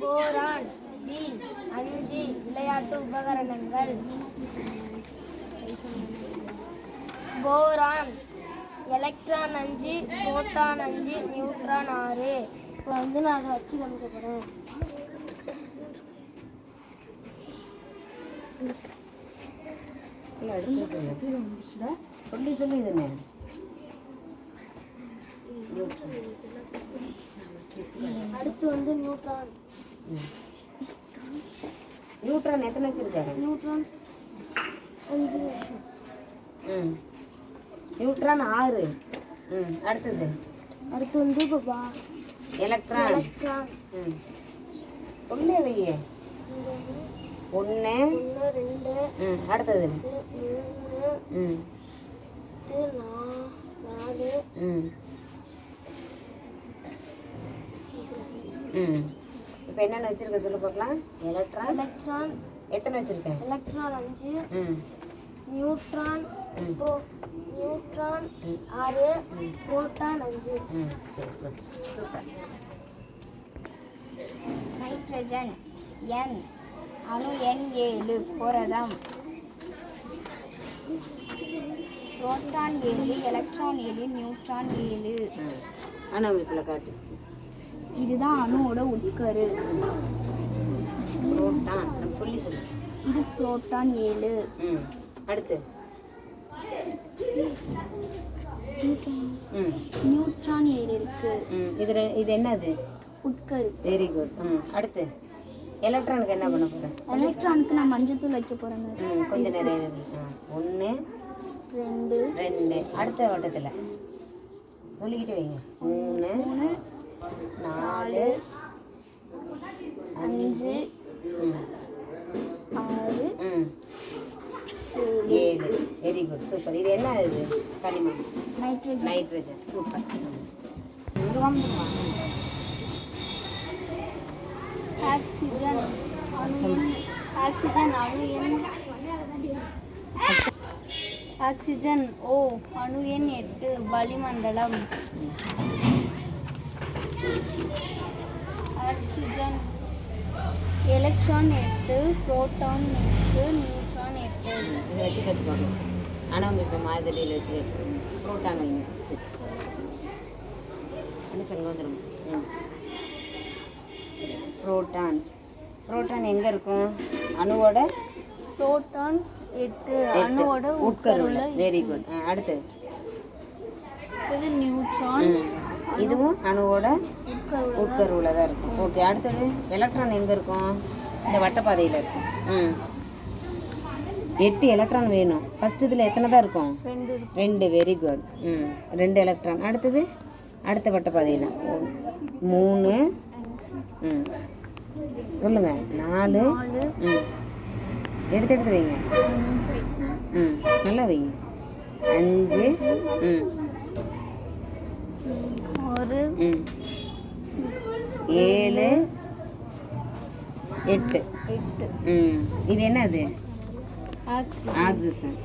Boron D 5 விளையாட்டு உபகரணங்கள். Boron electron 5, proton 5, neutron 6. இப்போ வந்து நான் அதை வச்சு காமிக்க போகிறேன். சொல்லி இதுன்னு அடுத்து வந்து நியூட்ரான். நியூட்ரான் எத்தனை வச்சிருக்காரு? நியூட்ரான் 5 வருஷம். நியூட்ரான் 6. அடுத்தது வந்து எலக்ட்ரான். எலக்ட்ரான் சொல்லே வையே. 1 2 அடுத்தது 3 4 இப்போ என்னென்ன வச்சிருக்க சொல்ல பார்க்கலாம். எலக்ட்ரான் எத்தனை வச்சிருக்கேன்? Electron 5, neutron 6, proton 5. Super. Nitrogen N, அணு N7, புரதம். Proton 7, electron 7, neutron 7. அணு அமைப்பில் காட்டு. இதுதான் அணுவோட உட்கரு. புரோட்டான் சொல்லு. இது புரோட்டான் 7. அடுத்து நியூட்ரான் 7 இருக்கு. இது என்னது? உட்கரு. Very good. அடுத்து எலக்ட்ரானுக்கு என்ன பண்ண போகிறேன்? எலக்ட்ரானுக்கு நான் மஞ்சத்தூள் வைக்க போகிறேன். கொஞ்சம் நிறைய 1 2 அடுத்த வட்டத்தில் சொல்லிக்கிட்டு வைங்க. 3 4 5 6 7. Very good. சூப்பர். இது என்ன? இது கனிமம். நைட்ரஜன். சூப்பர். இங்கே வந்துடுமா? ஆக்சிஜன் O, அணு எண் 8, வளிமண்டலம். Oxygen electron 8, proton 8, neutron 8. இதை வச்சு கற்றுப்பாங்க. ஆனால் இப்போ மாதிரியில் வச்சு கட்டு. புரோட்டான் வைங்க ஃபஸ்ட்டு. என்ன சொல்லுங்க வந்துடும். புரோட்டான் எங்கே இருக்கும்? அணுவோட புரோட்டான் 8 அணுவோட உட்கருவில். Very good. அடுத்து இது நியூட்ரான். இதுவும் அணுவோட உட்கருவில் தான் இருக்கும். ஓகே. அடுத்தது எலக்ட்ரான் எங்கே இருக்கும்? இந்த வட்டப்பாதையில் இருக்கும். 8 எலக்ட்ரான் வேணும். ஃபஸ்ட் இதில் எத்தனை தான் இருக்கும்? 2. Very good. 2 எலக்ட்ரான். அடுத்தது அடுத்த வட்டப்பாதையில் 3. சொல்லுங்க. 4. எடுத்து வைங்க. நல்லா வைங்க. 5. 6 7 8. இது என்னது? ஆக்சிஜன்.